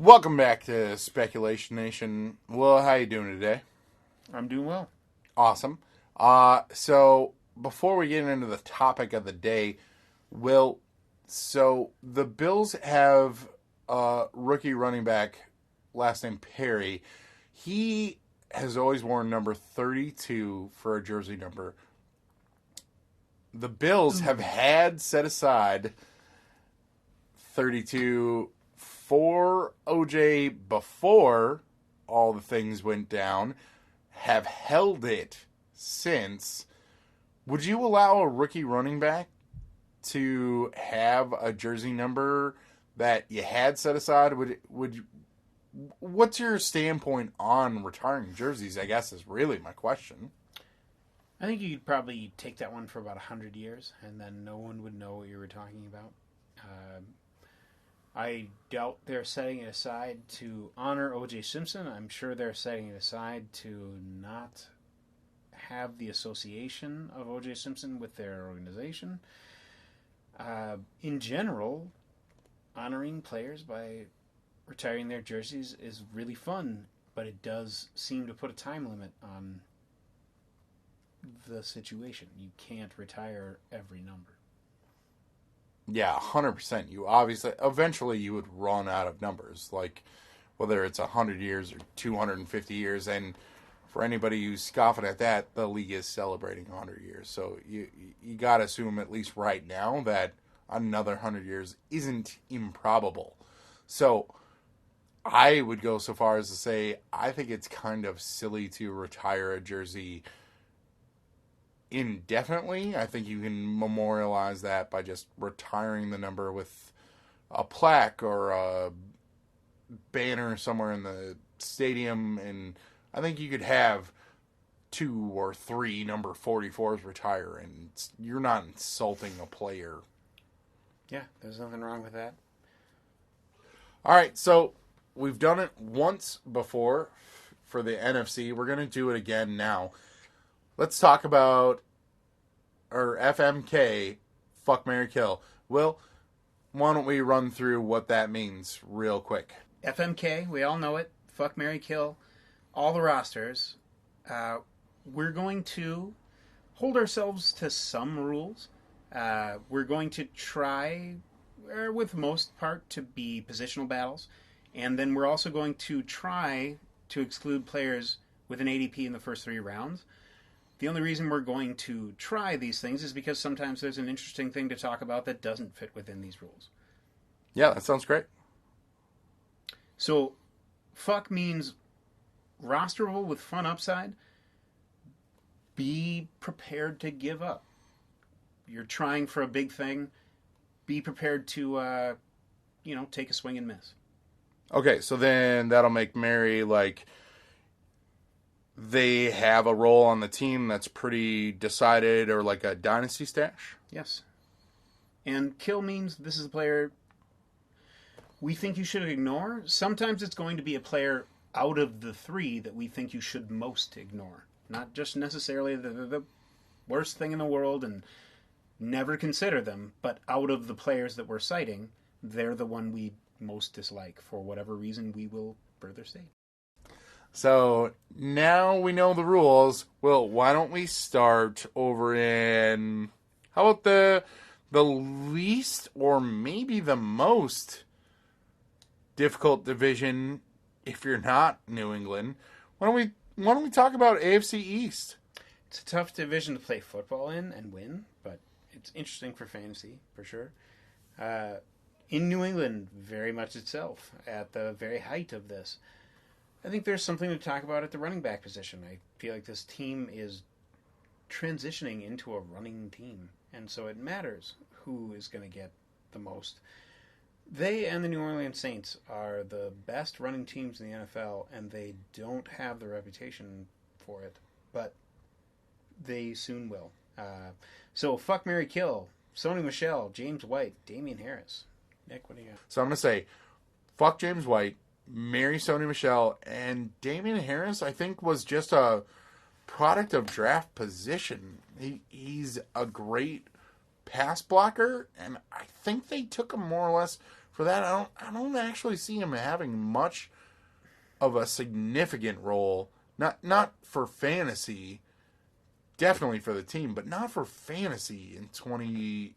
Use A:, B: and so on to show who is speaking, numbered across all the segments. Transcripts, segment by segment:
A: Welcome back to Speculation Nation. Will, how you doing today?
B: I'm doing well.
A: Awesome. So before we get into the topic of the day, Will, so the Bills have a rookie running back, last name Perry. He has always worn number 32 for a jersey number. The Bills have had set aside 32 for OJ before all the things went down, have held it since. Would you allow a rookie running back to have a jersey number that you had set aside? What's your standpoint on retiring jerseys, I guess, is really my question.
B: I think you could probably take that one for about 100 years, and then no one would know what you were talking about. I doubt they're setting it aside to honor O.J. Simpson. I'm sure they're setting it aside to not have the association of O.J. Simpson with their organization. In general, honoring players by retiring their jerseys is really fun, but it does seem to put a time limit on the situation. You can't retire every number.
A: Yeah, 100%. You obviously, eventually you would run out of numbers, like whether it's 100 years or 250 years. And for anybody who's scoffing at that, the league is celebrating 100 years. So you got to assume, at least right now, that another 100 years isn't improbable. So I would go so far as to say I think it's kind of silly to retire a jersey indefinitely. I think you can memorialize that by just retiring the number with a plaque or a banner somewhere in the stadium, and I think you could have 2 or 3 number 44s retire, and you're not insulting a player.
B: Yeah, there's nothing wrong with that.
A: All right, so we've done it once before for the NFC. We're going to do it again now. Let's talk about our FMK, Fuck, Marry, Kill. Will, why don't we run through what that means real quick?
B: FMK, we all know it. Fuck, Marry, Kill. All the rosters. We're going to hold ourselves to some rules. We're going to try, with the most part, to be positional battles. And then we're also going to try to exclude players with an ADP in the first 3 rounds. The only reason we're going to try these things is because sometimes there's an interesting thing to talk about that doesn't fit within these rules.
A: Yeah, that sounds great.
B: So, fuck means rosterable with fun upside. Be prepared to give up. You're trying for a big thing. Be prepared to, take a swing and miss.
A: Okay, so then that'll make Mary, like, they have a role on the team that's pretty decided, or like a dynasty stash?
B: Yes. And kill means this is a player we think you should ignore. Sometimes it's going to be a player out of the 3 that we think you should most ignore. Not just necessarily the worst thing in the world and never consider them, but out of the players that we're citing, they're the one we most dislike for whatever reason we will further state.
A: So now we know the rules. Well, why don't we start over in, how about the least or maybe the most difficult division if you're not New England? Why don't we talk about AFC East?
B: It's a tough division to play football in and win, but it's interesting for fantasy for sure. In New England, very much itself at the very height of this. I think there's something to talk about at the running back position. I feel like this team is transitioning into a running team, and so it matters who is going to get the most. They and the New Orleans Saints are the best running teams in the NFL, and they don't have the reputation for it, but they soon will. So, fuck, marry, kill. Sony Michel, James White, Damian Harris. Nick, what do you got?
A: So I'm going to say, fuck James White, marry Sony Michel, and Damian Harris, I think, was just a product of draft position. He's a great pass blocker, and I think they took him more or less for that, I don't actually see him having much of a significant role. Not for fantasy, definitely for the team, but not for fantasy in 2019.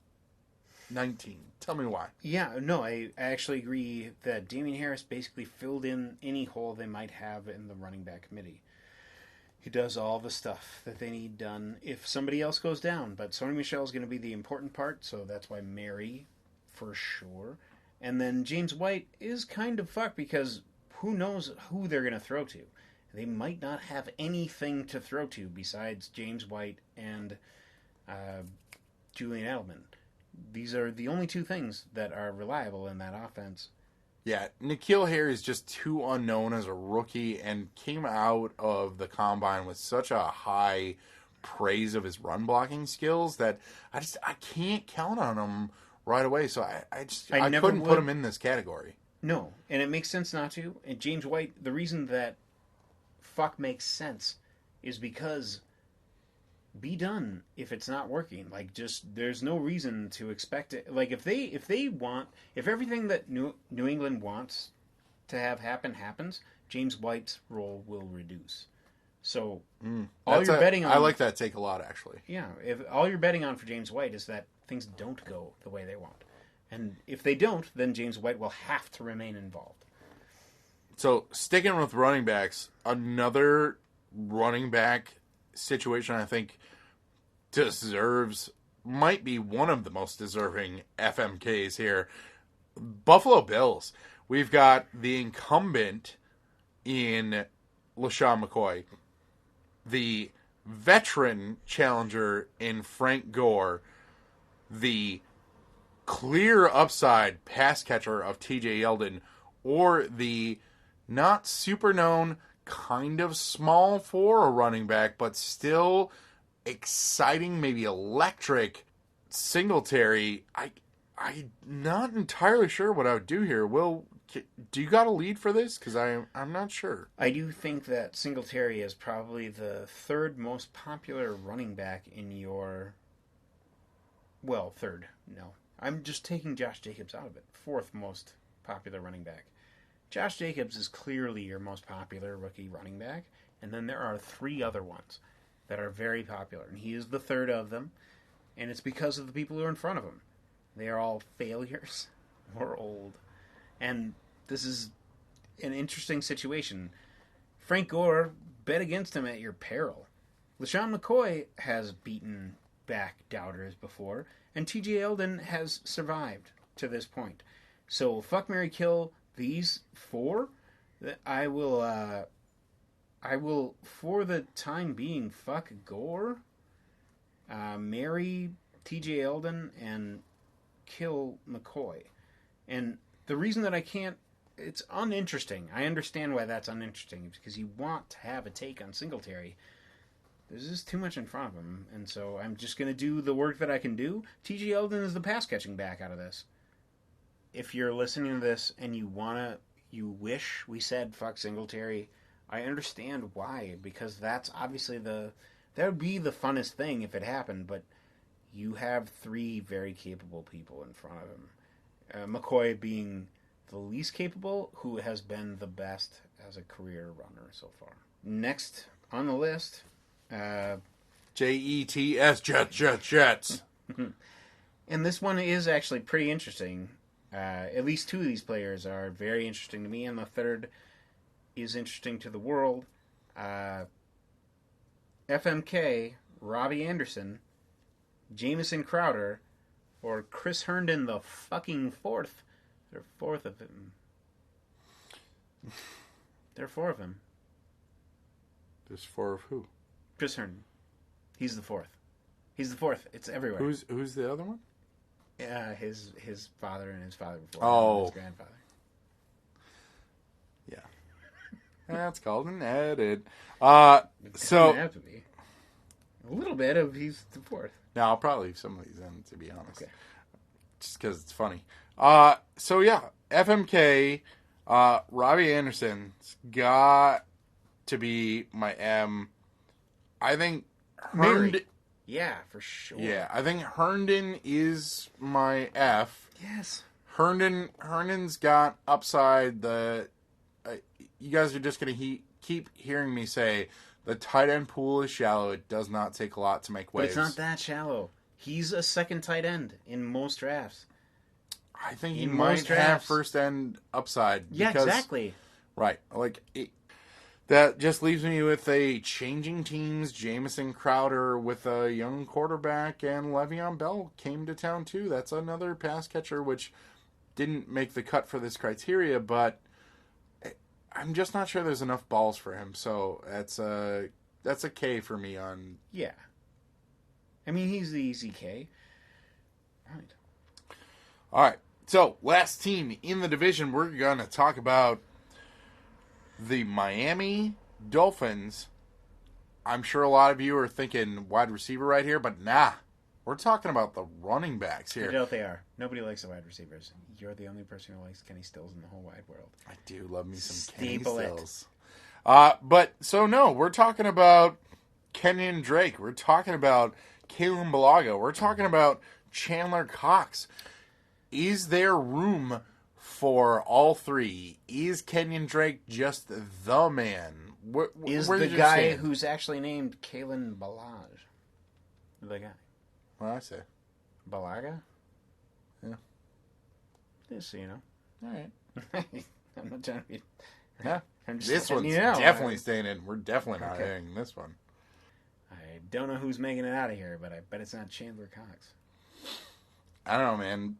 A: Tell me why.
B: Yeah, no, I actually agree that Damian Harris basically filled in any hole they might have in the running back committee. He does all the stuff that they need done if somebody else goes down. But Sony Michel is going to be the important part, so that's why Mary, for sure. And then James White is kind of fucked because who knows who they're going to throw to. They might not have anything to throw to besides James White and Julian Edelman. These are the only two things that are reliable in that offense.
A: Yeah, N'Keal Harry is just too unknown as a rookie and came out of the combine with such a high praise of his run blocking skills that I can't count on him right away. So I couldn't put him in this category.
B: No, and it makes sense not to. And James White, the reason that fuck makes sense is because be done if it's not working. Like, just there's no reason to expect it. Like, if everything that New England wants to have happens, James White's role will reduce. So all you're betting on,
A: I like that take a lot, actually.
B: Yeah, if all you're betting on for James White is that things don't go the way they want, and if they don't, then James White will have to remain involved.
A: So sticking with running backs, another running back situation I think might be one of the most deserving FMKs here. Buffalo Bills. We've got the incumbent in LaShawn McCoy, the veteran challenger in Frank Gore, the clear upside pass catcher of TJ Yeldon, or the not super known, kind of small for a running back, but still exciting, maybe electric Singletary. I'm not entirely sure what I would do here. Will, do you got a lead for this? Because I'm not sure.
B: I do think that Singletary is probably the third most popular running back in your... Well, third. No. I'm just taking Josh Jacobs out of it. Fourth most popular running back. Josh Jacobs is clearly your most popular rookie running back, and then there are three other ones that are very popular, and he is the third of them, and it's because of the people who are in front of him. They are all failures or old, and this is an interesting situation. Frank Gore, bet against him at your peril. LaShawn McCoy has beaten back doubters before, and TJ Yeldon has survived to this point. So fuck, marry, kill these four. I will, for the time being, fuck Gore, marry TJ Yeldon, and kill McCoy. And the reason that I can't, it's uninteresting. I understand why that's uninteresting, because you want to have a take on Singletary. There's just too much in front of him, and so I'm just going to do the work that I can do. TJ Yeldon is the pass-catching back out of this. If you're listening to this and you wish we said fuck Singletary, I understand why, because that's obviously that would be the funnest thing if it happened, but you have three very capable people in front of him. McCoy being the least capable, who has been the best as a career runner so far. Next on the list...
A: Jets, Jets.
B: And this one is actually pretty interesting. At least two of these players are very interesting to me, and the third is interesting to the world. FMK, Robbie Anderson, Jamison Crowder, or Chris Herndon the fucking fourth. There are four of him. There are four of him.
A: There's four of who?
B: Chris Herndon. He's the fourth. He's the fourth. It's everywhere.
A: Who's the other one?
B: His father and his father before.
A: Oh.
B: His grandfather.
A: Yeah. That's called an edit.
B: It doesn't have to be. A little bit of he's the fourth.
A: No, I'll probably leave some of these in, to be honest.
B: Okay.
A: Just because it's funny. So yeah, FMK, Robbie Anderson's got to be my M. I think Herndon.
B: Yeah, for sure.
A: Yeah, I think Herndon is my F.
B: Yes.
A: Herndon's got upside. You guys are just going to keep hearing me say the tight end pool is shallow. It does not take a lot to make
B: But
A: waves.
B: it's not that shallow. He's a second tight end in most drafts.
A: I think he
B: In
A: might
B: most
A: have
B: drafts.
A: first end upside.
B: Yeah,
A: because,
B: exactly.
A: Right. That just leaves me with a changing teams. Jamison Crowder with a young quarterback, and Le'Veon Bell came to town too. That's another pass catcher which didn't make the cut for this criteria, but I'm just not sure there's enough balls for him. So that's a K for me on.
B: Yeah. I mean, he's the easy K. Right.
A: All right. So last team in the division, we're gonna talk about the Miami Dolphins. I'm sure a lot of you are thinking wide receiver right here, but nah. We're talking about the running backs
B: I
A: here.
B: doubt they are. Nobody likes the wide receivers. You're the only person who likes Kenny Stills in the whole wide world.
A: I do love me some Kenny
B: Staple it.
A: Stills. We're talking about Kenyon Drake. We're talking about Kalen Balaga. We're talking about Chandler Cox. Is there room for all three? Is Kenyon Drake just the man?
B: Is
A: where
B: the
A: did you
B: guy
A: stand?
B: who's actually named Kalen Balaj the guy?
A: What did I say?
B: Balaga?
A: Yeah.
B: Just so you know.
A: All right.
B: I'm not trying to be...
A: Yeah.
B: I'm just
A: This
B: letting
A: one's
B: you know.
A: definitely staying in. We're definitely not
B: Okay.
A: hitting this one.
B: I don't know who's making it out of here, but I bet it's not Chandler Cox.
A: I don't know, man.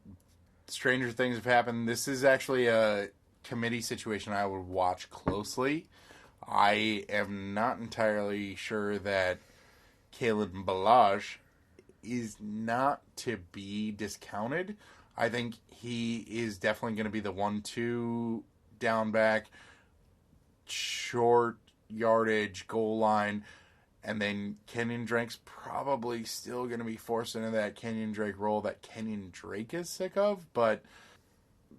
A: Stranger things have happened. This is actually a committee situation I would watch closely. I am not entirely sure that Caleb Balaj is not to be discounted. I think he is definitely going to be the 1-2 down back, short yardage, goal line. And then Kenyon Drake's probably still going to be forced into that Kenyon Drake role that Kenyon Drake is sick of. But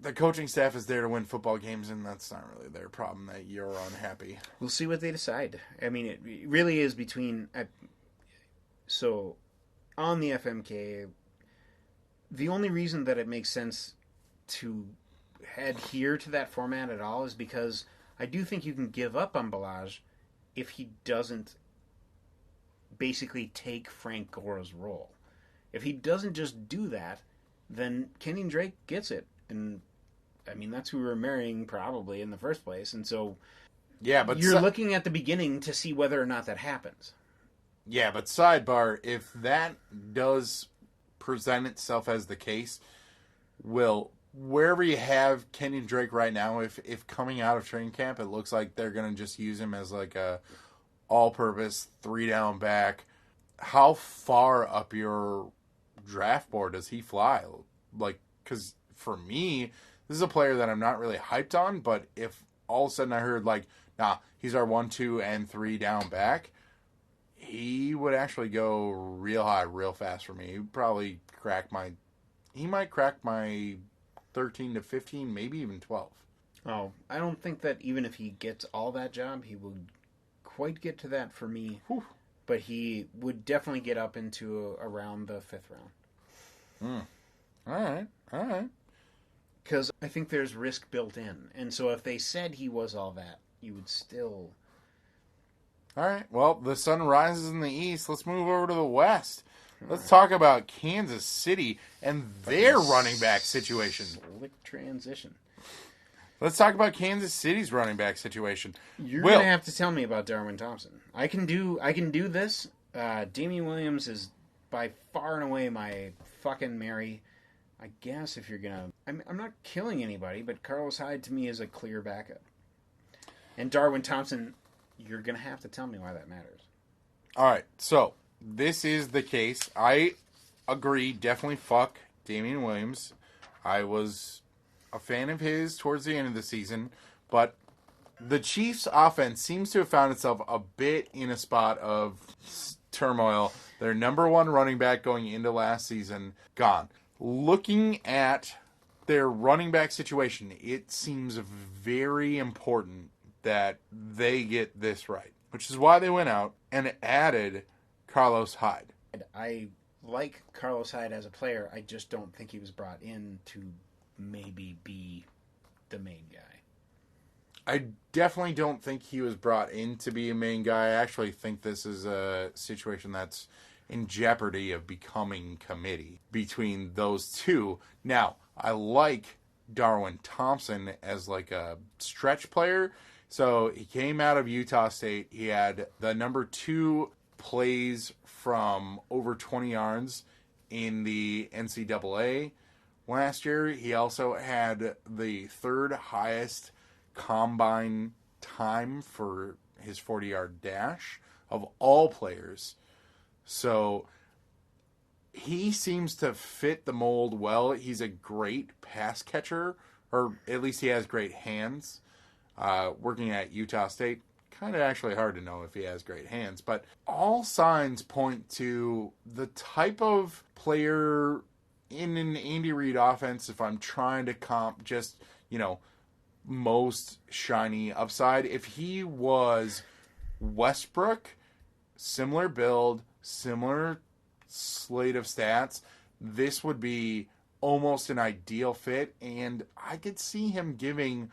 A: the coaching staff is there to win football games, and that's not really their problem that you're unhappy.
B: We'll see what they decide. I mean, it really is between... So, on the FMK, the only reason that it makes sense to adhere to that format at all is because I do think you can give up on Balaj if he doesn't basically take Frank Gore's role. If he doesn't just do that, then Kenyon Drake gets it. And, I mean, that's who we were marrying probably in the first place. And so
A: Yeah, but
B: you're looking at the beginning to see whether or not that happens.
A: Yeah, but sidebar, if that does present itself as the case, wherever you have Kenyon Drake right now, if coming out of training camp, it looks like they're going to just use him as like a all-purpose 3-down back, how far up your draft board does he fly? Like, because for me, this is a player that I'm not really hyped on, but if all of a sudden I heard like, nah, he's our 1, 2, and 3 down back, he would actually go real high, real fast for me. He would probably might crack my 13 to 15, maybe even 12.
B: Oh, I don't think that even if he gets all that job, he would quite get to that for me.
A: Whew.
B: But he would definitely get up into around the 5th round.
A: All right.
B: Because I think there's risk built in. And so if they said he was all that, you would still...
A: All right. Well, the sun rises in the east. Let's move over to the west. Let's talk about Kansas City and their running back situation.
B: Slick transition.
A: Let's talk about Kansas City's running back situation.
B: You're
A: Will.
B: going to have to tell me about Darwin Thompson. I can do this. Damian Williams is by far and away my fucking Mary. I guess if you're going to... I'm not killing anybody, but Carlos Hyde to me is a clear backup. And Darwin Thompson, you're going to have to tell me why that matters.
A: All right. So, this is the case. I agree. Definitely fuck Damian Williams. I was a fan of his towards the end of the season, but the Chiefs' offense seems to have found itself a bit in a spot of turmoil. Their number one running back going into last season, gone. Looking at their running back situation, it seems very important that they get this right, which is why they went out and added Carlos Hyde.
B: I like Carlos Hyde as a player. I just don't think he was brought in to maybe be the main guy.
A: I definitely don't think he was brought in to be a main guy. I actually think this is a situation that's in jeopardy of becoming committee between those two. Now, I like Darwin Thompson as like a stretch player. So he came out of Utah State. He had the number 2 plays from over 20 yards in the NCAA last year. He also had the 3rd highest combine time for his 40-yard dash of all players. So he seems to fit the mold well. He's a great pass catcher, or at least he has great hands. Working at Utah State, kind of actually hard to know if he has great hands, but all signs point to the type of player in an Andy Reid offense, if I'm trying to comp just, most shiny upside. If he was Westbrook, similar build, similar slate of stats, this would be almost an ideal fit, and I could see him giving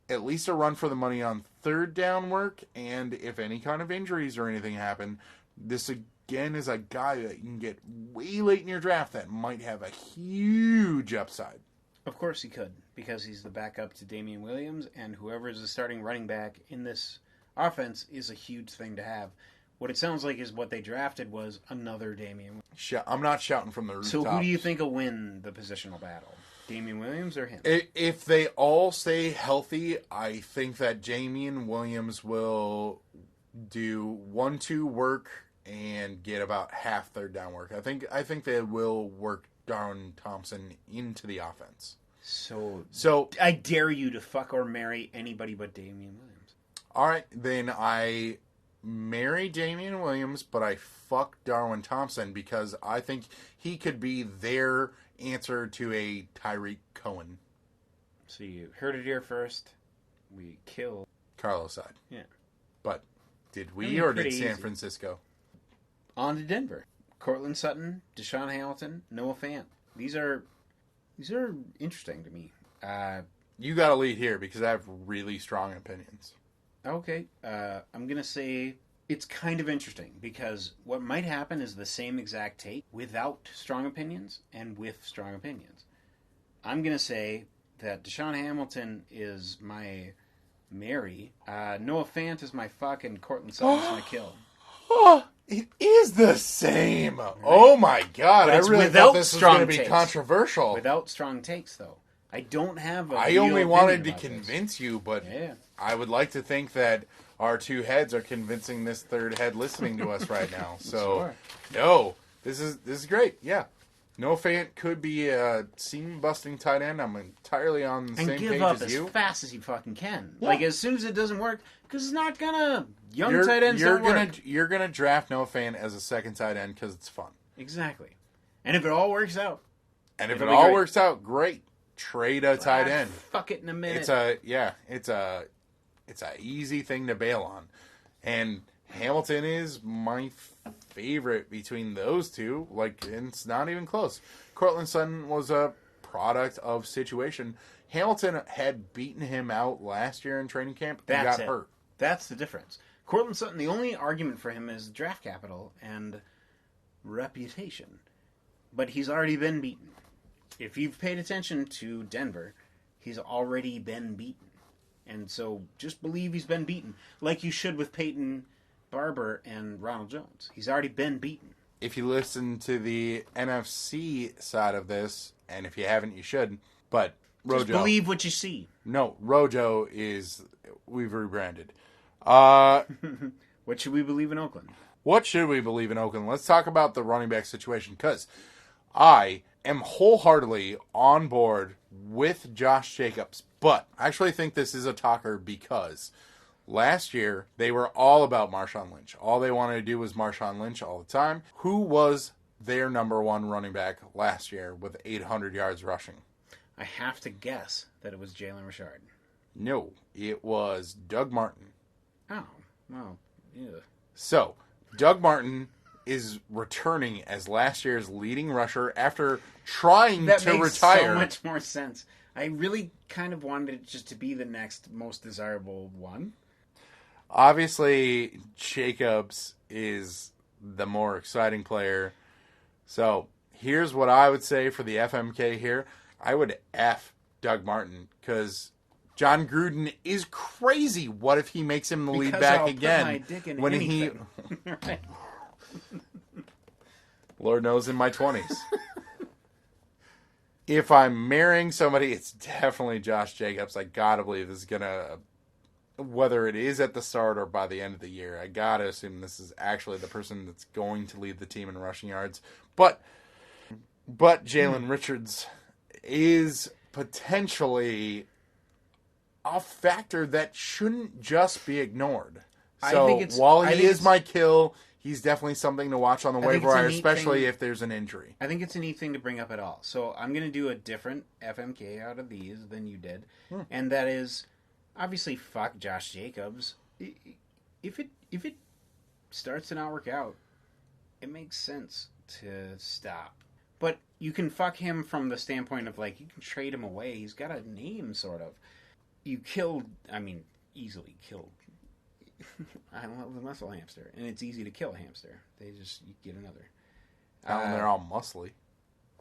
A: at least a run for the money on 3rd down work, and if any kind of injuries or anything happen, this again is a guy that you can get way late in your draft that might have a huge upside.
B: Of course he could, because he's the backup to Damian Williams, and whoever is the starting running back in this offense is a huge thing to have. What it sounds like is what they drafted was another Damian Williams.
A: I'm not shouting from the rooftops.
B: So who do you think will win the positional battle? Damian Williams or him?
A: If they all stay healthy, I think that Damian Williams will do 1-2 work and get about half 3rd down work. I think they will work Darwin Thompson into the offense.
B: So I dare you to fuck or marry anybody but Damian Williams.
A: All right, then I marry Damian Williams, but I fuck Darwin Thompson because I think he could be their answer to a Tyreek Cohen.
B: So you heard it here first. We kill
A: Carlos Hyde.
B: Yeah.
A: But did we or did San
B: easy.
A: Francisco?
B: On to Denver. Cortland Sutton, Deshaun Hamilton, Noah Fant. These are interesting to me.
A: You got to lead here because I have really strong opinions.
B: Okay. I'm going to say it's kind of interesting because what might happen is the same exact take without strong opinions and with strong opinions. I'm going to say that Deshaun Hamilton is my marry. Noah Fant is my fuck and Cortland Sutton is my kill.
A: Oh, it is the same. Right? Oh my god! I really thought this was going to be controversial.
B: Without strong takes, though, I don't have.
A: I only wanted to convince you, but
B: yeah.
A: I would like to think that our 2 heads are convincing this 3rd head listening to us right now. So,
B: sure.
A: No, this is great. Yeah, Noah Fant could be a seam-busting tight end. I'm entirely on the same page as you.
B: And give up as fast as you fucking can. Yeah. Like, as soon as it doesn't work, because it's not gonna... tight ends don't work.
A: You're gonna draft Noah Fant as a 2nd tight end because it's fun.
B: Exactly. And if it all works out...
A: works out, great. Trade a tight end.
B: Fuck it in a minute.
A: It's a easy thing to bail on. And Hamilton is my favorite between those two. Like, it's not even close. Cortland Sutton was a product of situation. Hamilton had beaten him out last year in training camp and got hurt.
B: That's the difference. Cortland Sutton, the only argument for him is draft capital and reputation. But he's already been beaten. If you've paid attention to Denver, he's already been beaten. And so just believe he's been beaten. Like you should with Peyton Barber and Ronald Jones. He's already been beaten.
A: If you listen to the NFC side of this, and if you haven't, you should, but Rojo...
B: Just believe what you see.
A: No, Rojo is... We've rebranded.
B: What should we believe in Oakland?
A: What should we believe in Oakland? Let's talk about the running back situation, because I am wholeheartedly on board with Josh Jacobs, but I actually think this is a talker because last year they were all about Marshawn Lynch. All they wanted to do was Marshawn Lynch all the time. Who was their number 1 running back last year with 800 yards rushing?
B: I have to guess that it was Jalen Richard.
A: No, it was Doug Martin.
B: Oh, well, yeah.
A: So, Doug Martin is returning as last year's leading rusher after trying to retire.
B: That makes so much more sense. I really kind of wanted it just to be the next most desirable one.
A: Obviously, Jacobs is the more exciting player. So here's what I would say for the FMK here. I would F Doug Martin because John Gruden is crazy. What if he makes him the lead
B: Because
A: back
B: I'll
A: again?
B: put my dick in
A: when
B: anything. Right.
A: Lord knows in my 20s. If I'm marrying somebody, it's definitely Josh Jacobs. I gotta believe this is gonna, whether it is at the start or by the end of the year, I gotta assume this is actually the person that's going to lead the team in rushing yards. But Jalen Richards is potentially a factor that shouldn't just be ignored. So while he is my kill, he's definitely something to watch on the waiver wire, especially if there's an injury.
B: I think it's a neat thing to bring up at all. So I'm going to do a different FMK out of these than you did. And that is, obviously, fuck Josh Jacobs. If it starts to not work out, it makes sense to stop. But you can fuck him from the standpoint of, like, you can trade him away. He's got a name, sort of. You killed, easily killed. I love the muscle hamster. And it's easy to kill a hamster. You get another.
A: They're all muscly.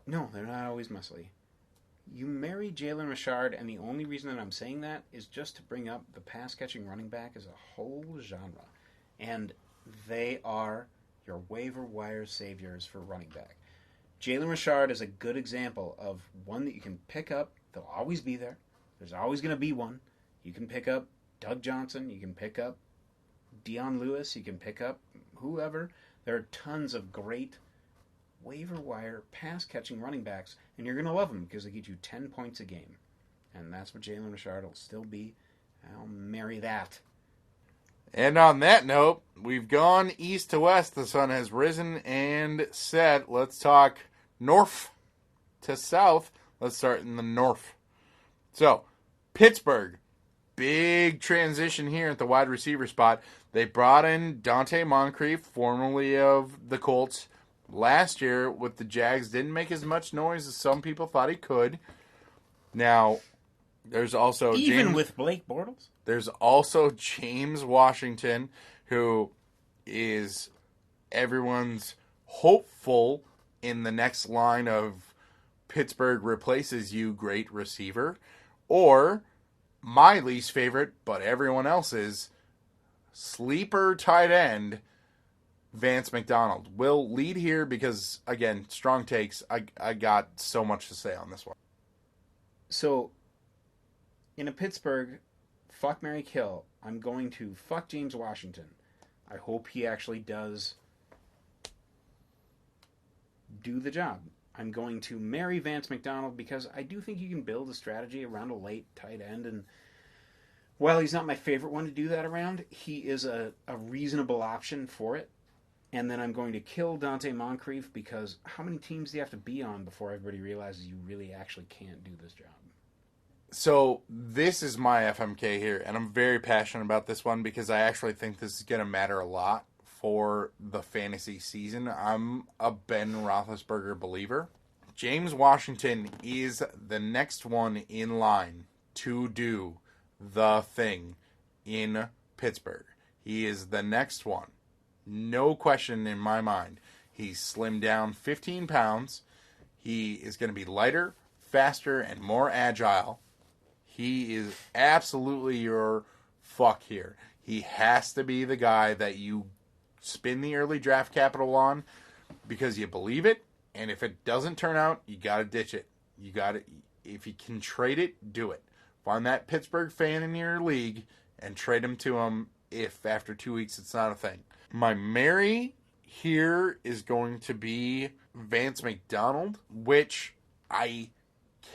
B: No, they're not always muscly. You marry Jalen Richard, and the only reason that I'm saying that is just to bring up the pass-catching running back as a whole genre. And they are your waiver wire saviors for running back. Jalen Richard is a good example of one that you can pick up. They'll always be there. There's always going to be one. You can pick up Doug Johnson. You can pick up Dion Lewis. You can pick up whoever. There are tons of great waiver wire pass-catching running backs, and you're going to love them because they get you 10 points a game. And that's what Jalen Richard will still be. I'll marry that.
A: And on that note, we've gone east to west. The sun has risen and set. Let's talk north to south. Let's start in the north. So, Pittsburgh. Big transition here at the wide receiver spot. They brought in Dante Moncrief, formerly of the Colts. Last year with the Jags, didn't make as much noise as some people thought he could. Now, there's also
B: with Blake Bortles?
A: There's also James Washington, who is everyone's hopeful in the next line of Pittsburgh replaces you, great receiver. Or my least favorite, but everyone else's, sleeper tight end, Vance McDonald. Will lead here because, again, strong takes. I got so much to say on this one.
B: So, in a Pittsburgh, fuck, marry, kill, I'm going to fuck James Washington. I hope he actually does do the job. I'm going to marry Vance McDonald because I do think you can build a strategy around a late tight end. And while he's not my favorite one to do that around, he is a reasonable option for it. And then I'm going to kill Dante Moncrief because how many teams do you have to be on before everybody realizes you really actually can't do this job?
A: So this is my FMK here, and I'm very passionate about this one because I actually think this is going to matter a lot for the fantasy season. I'm a Ben Roethlisberger believer. James Washington is the next one in line to do the thing in Pittsburgh. He is the next one. No question in my mind. He's slimmed down 15 pounds. He is going to be lighter, faster, and more agile. He is absolutely your fuck here. He has to be the guy that you spend the early draft capital on because you believe it, and if it doesn't turn out, you got to ditch it. You got to, if you can trade it, do it. Find that Pittsburgh fan in your league and trade him to him if after 2 weeks it's not a thing. My marry here is going to be Vance McDonald, which I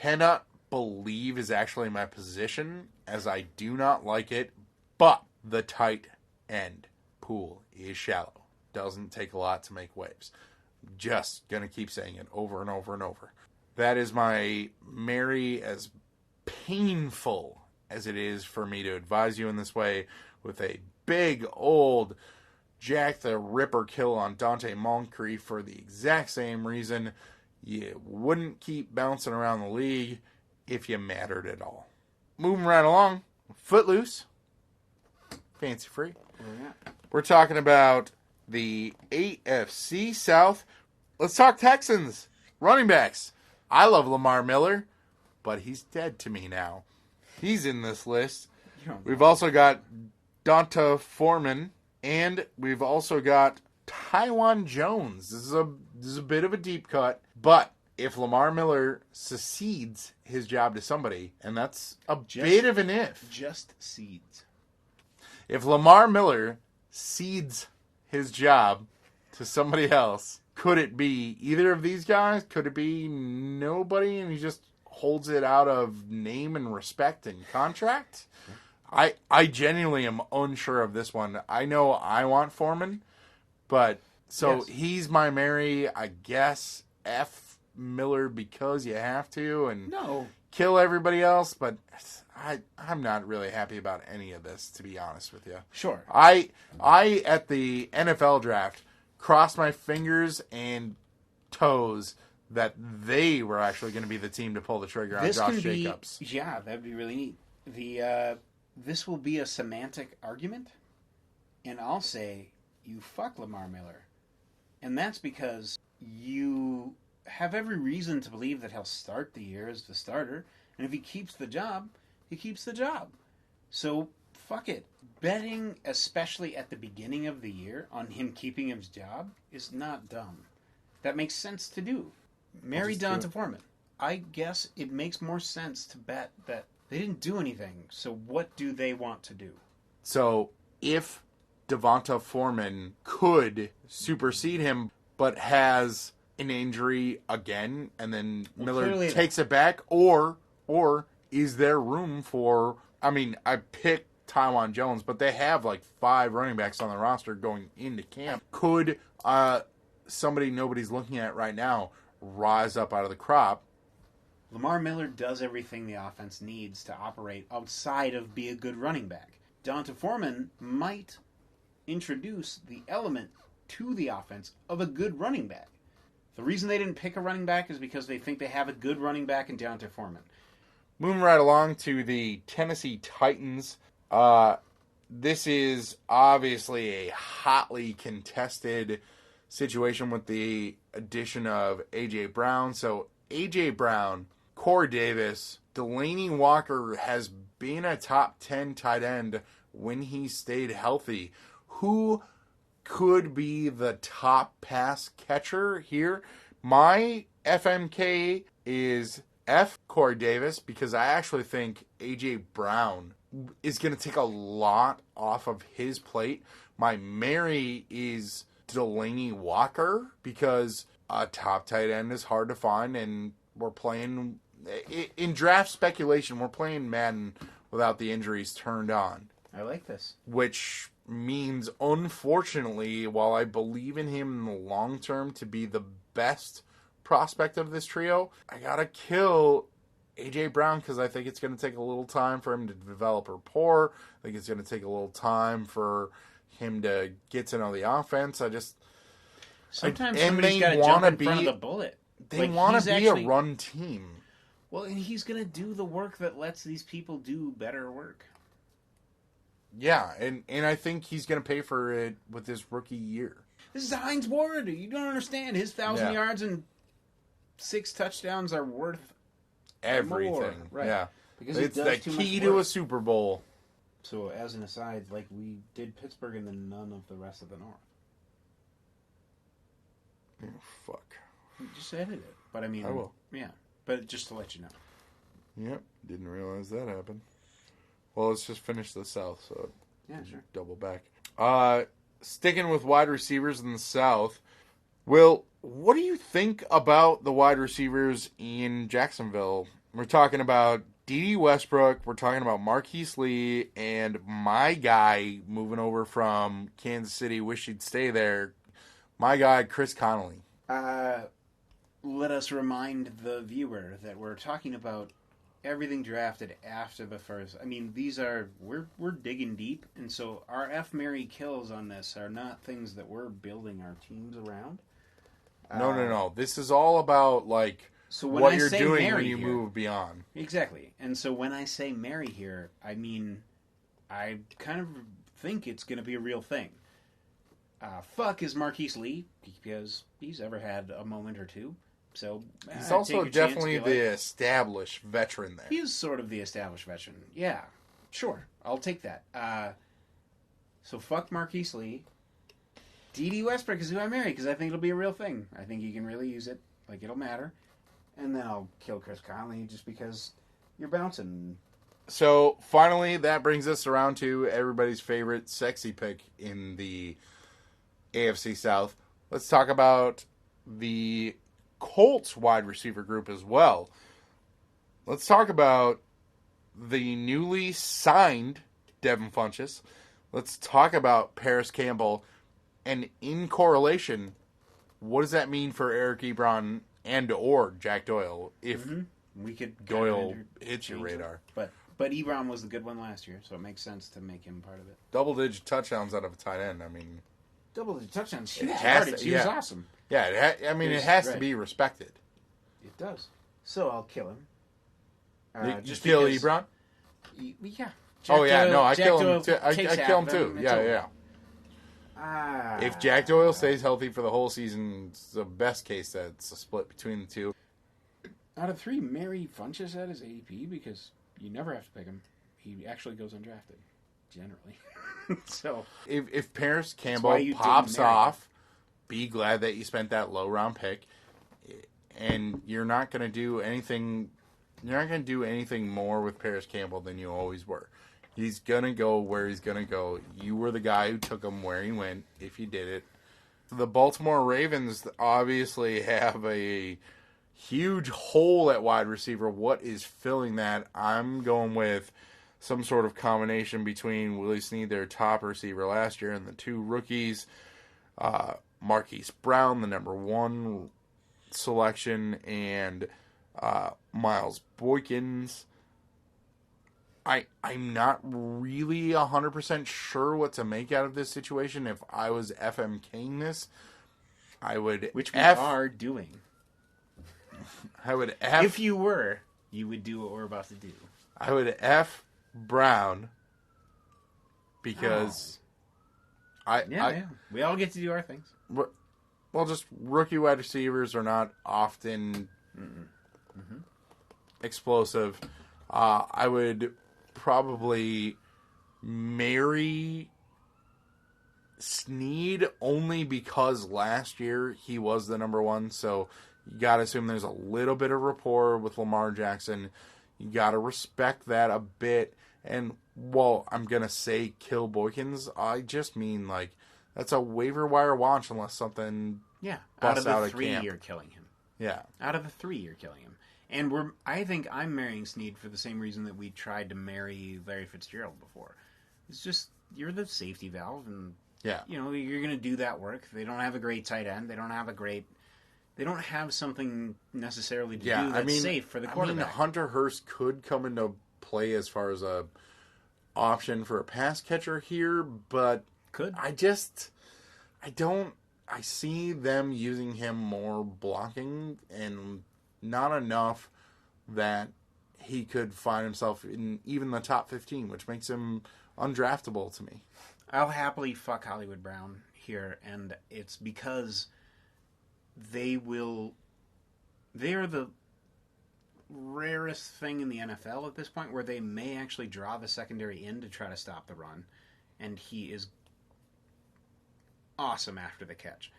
A: cannot believe is actually my position, as I do not like it, but the tight end pool is shallow. Doesn't take a lot to make waves. Just gonna keep saying it over and over and over. That is my marry, as painful as it is for me to advise you in this way, with a big old Jack the Ripper kill on Dante Moncrief for the exact same reason. You wouldn't keep bouncing around the league if you mattered at all. Moving right along, Footloose, fancy free.
B: Oh, yeah.
A: We're talking about the AFC South. Let's talk Texans. Running backs. I love Lamar Miller, but he's dead to me now. He's in this list. We've also got Donta Foreman, and we've also got Taiwan Jones. This is a bit of a deep cut, but if Lamar Miller succeeds his job to somebody, and that's a bit of an if.
B: Just seeds.
A: If Lamar Miller cedes his job to somebody else, could it be either of these guys? Could it be nobody and he just holds it out of name and respect and contract? I genuinely am unsure of this one. I know I want Foreman, but so he's my Mary, I guess, F Miller because you have to and kill everybody else, but I'm not really happy about any of this, to be honest with you.
B: Sure.
A: I at the NFL draft crossed my fingers and toes that they were actually going to be the team to pull the trigger on Josh Jacobs.
B: Yeah, that'd be really neat. This will be a semantic argument, and I'll say you fuck Lamar Miller. And that's because you have every reason to believe that he'll start the year as the starter, and if he keeps the job, he keeps the job. So, fuck it. Betting, especially at the beginning of the year, on him keeping his job is not dumb. That makes sense to do. Marry Donta Foreman. I guess it makes more sense to bet that they didn't do anything, so what do they want to do?
A: So, if Devonta Foreman could supersede him, but has an injury again, and then Miller takes it back, or is there room for... I mean, I picked Taiwan Jones, but they have like 5 running backs on the roster going into camp. Could somebody nobody's looking at right now rise up out of the crop?
B: Lamar Miller does everything the offense needs to operate outside of be a good running back. Donta Foreman might introduce the element to the offense of a good running back. The reason they didn't pick a running back is because they think they have a good running back in Donta Foreman.
A: Moving right along to the Tennessee Titans. This is obviously a hotly contested situation with the addition of A.J. Brown. So A.J. Brown, Corey Davis, Delanie Walker has been a top 10 tight end when he stayed healthy. Who could be the top pass catcher here? My FMK is F. Corey Davis, because I actually think A.J. Brown is going to take a lot off of his plate. My Mary is Delanie Walker, because a top tight end is hard to find, and we're playing... In draft speculation, we're playing Madden without the injuries turned on.
B: I like this. Which
A: means, unfortunately, while I believe in him in the long term to be the best prospect of this trio, I gotta kill A.J. Brown because I think it's going to take a little time for him to develop rapport. I think it's going to take a little time for him to get to know the offense.
B: Sometimes somebody's got to jump in front of the bullet.
A: They want to be a run team.
B: Well, and he's going to do the work that lets these people do better work.
A: Yeah, and I think he's going to pay for it with his rookie year.
B: This is Hines Ward. You don't understand. His 1,000 yards and 6 touchdowns are worth
A: everything.
B: More. Right.
A: Yeah,
B: because
A: it's the key to a Super Bowl.
B: So, as an aside, like we did Pittsburgh and then none of the rest of the North.
A: Oh, fuck.
B: Just edit it. But I mean,
A: I will.
B: Yeah. But just to let you know.
A: Yep. Didn't realize that happened. Well, let's just finish the South, so
B: yeah, sure.
A: Double back. Sticking with wide receivers in the South, Will, what do you think about the wide receivers in Jacksonville? We're talking about D.D. Westbrook, we're talking about Marquise Lee, and my guy moving over from Kansas City, wish he'd stay there, my guy, Chris Connolly.
B: Let us remind the viewer that we're talking about everything drafted after the first. I mean, we're digging deep, and so our F, Mary kills on this are not things that we're building our teams around.
A: No. This is all about, like,
B: So when
A: what
B: I
A: you're
B: say
A: doing
B: marry
A: when you
B: here,
A: move beyond.
B: exactly. And so when I say marry here, I mean I kind of think it's going to be a real thing. Fuck is Marquise Lee because he's ever had a moment or two. So
A: He's also
B: take a chance,
A: definitely
B: be like,
A: the established veteran there.
B: he is sort of the established veteran. Yeah, sure, I'll take that. So fuck Marquise Lee. D.D. Westbrook is who I marry because I think it'll be a real thing. I think he can really use it. Like, it'll matter. And then I'll kill Chris Conley just because you're bouncing.
A: So finally, that brings us around to everybody's favorite sexy pick in the AFC South. Let's talk about the Colts wide receiver group as well. Let's talk about the newly signed Devin Funchess. Let's talk about Paris Campbell. And in correlation, what does that mean for Eric Ebron and or Jack Doyle if
B: We could
A: Doyle hits your
B: change it.
A: radar?
B: But Ebron was the good one last year, so it makes sense to make him part of it.
A: Double-digit touchdowns out of a tight end. I mean,
B: Double-digit touchdowns, huge
A: has
B: yardage.
A: to-
B: He was
A: yeah.
B: awesome.
A: yeah, it has to
B: Right.
A: be respected.
B: It does. So I'll kill him.
A: You
B: Just
A: kill
B: because-
A: Ebron?
B: Yeah.
A: Oh yeah,
B: Doyle-
A: no, I
B: Jack
A: kill him
B: Doyle
A: too. I
B: takes
A: kill him
B: half of
A: too.
B: It's
A: Yeah,
B: over.
A: yeah.
B: Ah.
A: If Jack Doyle stays healthy for the whole season, it's the best case that it's a split between the two.
B: Out of 3, marry Funchess at his ADP because you never have to pick him. He actually goes undrafted, generally. So
A: If Paris
B: why
A: Campbell
B: you didn't
A: pops
B: marry him.
A: off, be glad that you spent that low round pick, and you're not going to do anything. You're not going to do anything more with Paris Campbell than you always were. He's going to go where he's going to go. You were the guy who took him where he went, if you did it. The Baltimore Ravens obviously have a huge hole at wide receiver. What is filling that? I'm going with some sort of combination between Willie Snead, their top receiver last year, and the 2 rookies. Marquise Brown, the number 1 selection, and Miles Boykins. I'm not really 100% sure what to make out of this situation. If I was FMKing this, I would
B: which we
A: F.
B: are doing.
A: I would F.
B: If you were, you would do what we're about to do.
A: I would F Brown because
B: Yeah. We all get to do our things.
A: well, just rookie wide receivers are not often explosive. I would probably marry Snead only because last year he was the number 1, so you got to assume there's a little bit of rapport with Lamar Jackson. You got to respect that a bit. And while I'm going to say kill Boykins, I just mean like that's a waiver wire watch unless something
B: Yeah. Out
A: busts
B: of
A: out
B: the
A: of
B: 3,
A: camp.
B: you're killing him.
A: Yeah.
B: Out of the 3, you're killing him. And I think I'm marrying Snead for the same reason that we tried to marry Larry Fitzgerald before. It's just, you're the safety valve, and
A: Yeah.
B: you're going to do that work. They don't have a great tight end. They don't have something necessarily to do that's safe for the quarterback.
A: Hunter Hurst could come into play as far as a option for a pass catcher here, but
B: Could.
A: I see them using him more blocking and not enough that he could find himself in even the top 15, which makes him undraftable to me.
B: I'll happily fuck Hollywood Brown here, and it's because they are the rarest thing in the NFL at this point where they may actually draw the secondary in to try to stop the run, and he is awesome after the catch.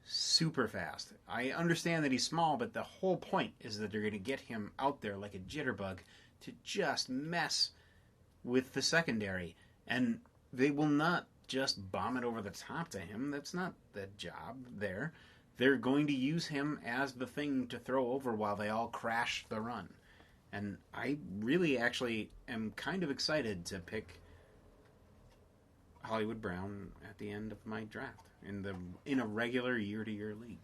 B: Super fast. I understand that he's small, but the whole point is that they're going to get him out there like a jitterbug to just mess with the secondary. And they will not just bomb it over the top to him. That's not the job there. They're going to use him as the thing to throw over while they all crash the run. And I really actually am kind of excited to pick Hollywood Brown at the end of my draft in a regular year-to-year league.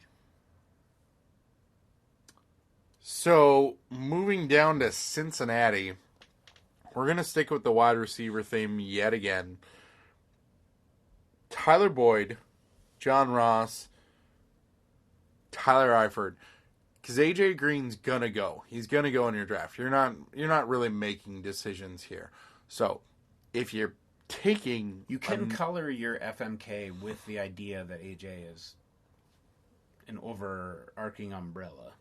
A: So, moving down to Cincinnati, we're going to stick with the wide receiver theme yet again. Tyler Boyd, John Ross, Tyler Eifert. because AJ Green's gonna go. He's gonna go in your draft. You're not really making decisions here. So if you're taking,
B: You can color your FMK with the idea that AJ is an overarching umbrella.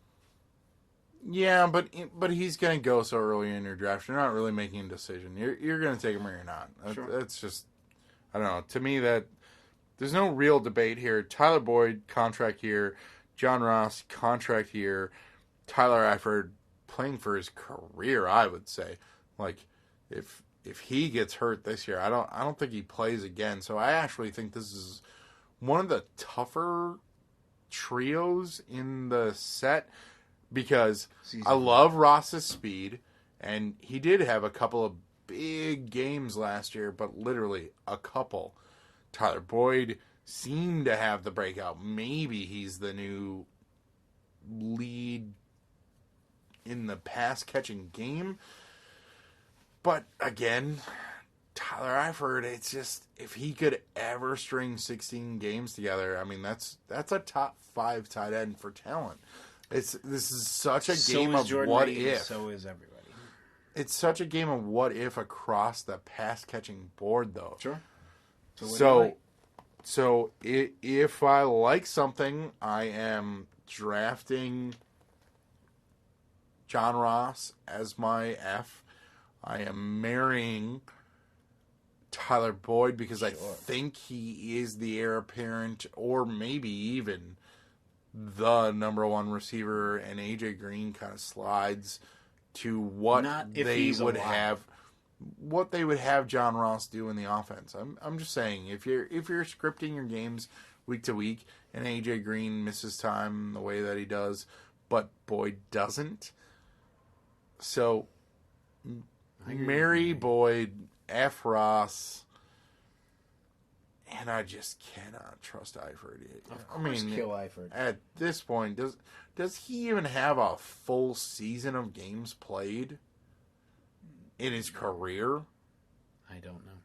A: yeah, but he's gonna go so early in your draft. You're not really making a decision. You're gonna take him or you're not.
B: Sure.
A: That's just, I don't know. To me, that there's no real debate here. Tyler Boyd contract year, John Ross contract year, Tyler Eifert playing for his career. I would say, like, if he gets hurt this year, I don't think he plays again. So I actually think this is one of the tougher trios in the set because I love Ross's speed, and he did have a couple of big games last year, but literally a couple. Tyler Boyd seemed to have the breakout. Maybe he's the new lead in the pass-catching game. But again, Tyler Eifert, it's just, if he could ever string 16 games together, I mean, that's a top 5 tight end for talent. This is such a game of
B: Jordan
A: what
B: Reed,
A: if.
B: So is everybody.
A: It's such a game of what if across the pass-catching board, though.
B: Sure. So
A: if I like something, I am drafting John Ross as my F. I am marrying Tyler Boyd because I think he is the heir apparent, or maybe even the number one receiver, and AJ Green kind of slides to what they would have John Ross do in the offense. I'm just saying, if you're scripting your games week to week and AJ Green misses time the way that he does, but Boyd doesn't, so Mary Boyd, F. Ross, and I just cannot trust Eifert.
B: Kill Eifert.
A: At this point, does he even have a full season of games played in his career?
B: I don't know.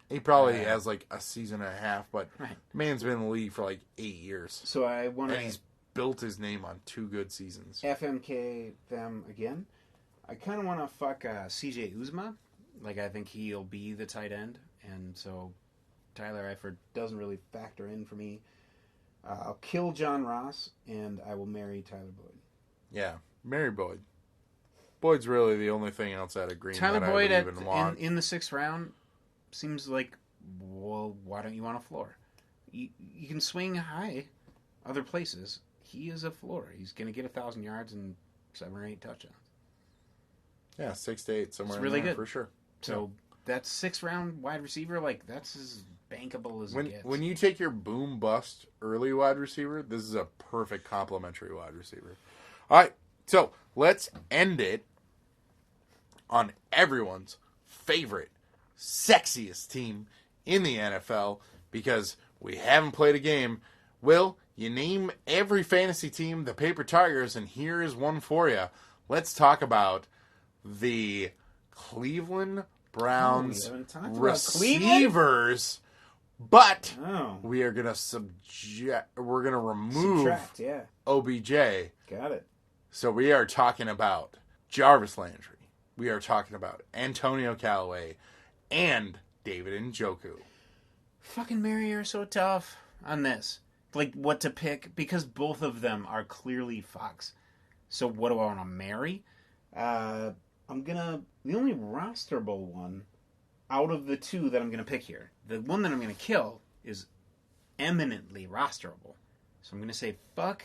A: He probably has like a season and a half, but
B: Right.
A: man's been in the league for like 8 years.
B: So I want
A: And
B: to
A: he's built his name on 2 good seasons.
B: FMK them again. I kind of want to fuck CJ Uzma. Like, I think he'll be the tight end. And so Tyler Eifert doesn't really factor in for me. I'll kill John Ross, and I will marry Tyler Boyd.
A: Yeah, Mary Boyd. Boyd's really the only thing outside of Green
B: Tyler
A: that
B: Boyd
A: I would even want.
B: in the 6th round seems like, well, why don't you want a floor? You can swing high other places. He is a floor. He's going to get 1,000 yards and 7 or 8 touchdowns.
A: Yeah, 6 to 8, somewhere
B: It's really
A: in there
B: good.
A: for sure.
B: So that 6th round wide receiver, like, that's as bankable as it gets.
A: When you take your boom bust early wide receiver, this is a perfect complementary wide receiver. All right, so let's end it on everyone's favorite, sexiest team in the NFL, because we haven't played a game. Will, you name every fantasy team the Paper Tigers, and here is one for you. Let's talk about the Cleveland Browns receivers, but we are gonna remove
B: Subtract, yeah.
A: OBJ.
B: Got it.
A: So we are talking about Jarvis Landry. We are talking about Antonio Callaway and David Njoku.
B: Fucking Mary are so tough on this. Like, what to pick, because both of them are clearly Fox. So what do I want to marry? The only rosterable one out of the 2 that I'm going to pick here, the one that I'm going to kill is eminently rosterable. So I'm going to say fuck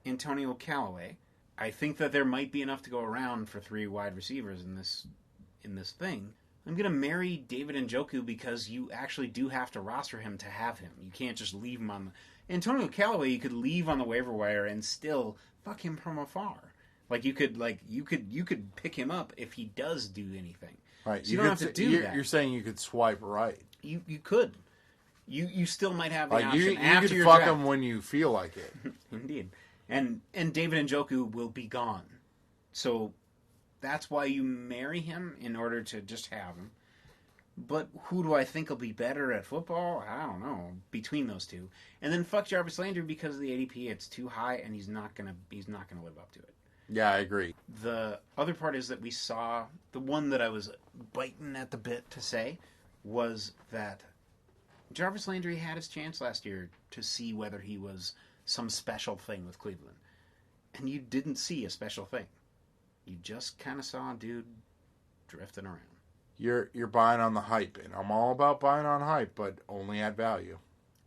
B: Antonio Callaway. I think that there might be enough to go around for 3 wide receivers in this thing. I'm going to marry David Njoku because you actually do have to roster him to have him. You can't just leave him on the... Antonio Callaway you could leave on the waiver wire and still fuck him from afar. You could pick him up if he does do anything.
A: Right.
B: So you don't have to do that.
A: You're saying you could swipe right.
B: You could. You still might have the option
A: you
B: after
A: could
B: your
A: fuck
B: draft.
A: him when you feel like it.
B: Indeed. And David Njoku will be gone. So that's why you marry him, in order to just have him. But who do I think will be better at football? I don't know. Between those two, and then fuck Jarvis Landry because of the ADP. It's too high, and he's not gonna live up to it.
A: Yeah, I agree.
B: The other part is that we saw the one that I was biting at the bit to say was that Jarvis Landry had his chance last year to see whether he was some special thing with Cleveland, and you didn't see a special thing. You just kind of saw a dude drifting around.
A: You're buying on the hype, and I'm all about buying on hype, but only at value.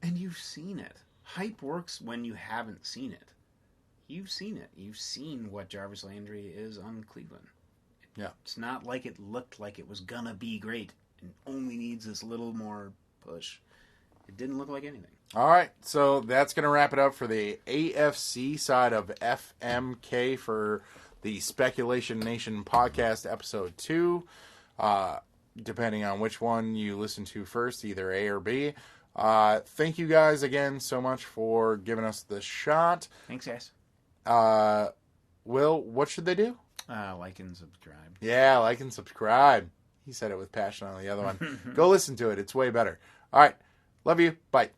B: And you've seen it. Hype works when you haven't seen it. You've seen it. You've seen what Jarvis Landry is on Cleveland.
A: Yeah.
B: It's not like it looked like it was gonna be great and only needs this little more push. It didn't look like anything.
A: All right, so that's going to wrap it up for the AFC side of FMK for the Speculation Nation podcast, episode 2. Depending on which one you listen to first, either A or B. Thank you guys again so much for giving us the shot.
B: Thanks, guys.
A: Will, what should they do?
B: Like and subscribe.
A: Yeah, like and subscribe. He said it with passion on the other one. Go listen to it. It's way better. All right. Love you. Bye.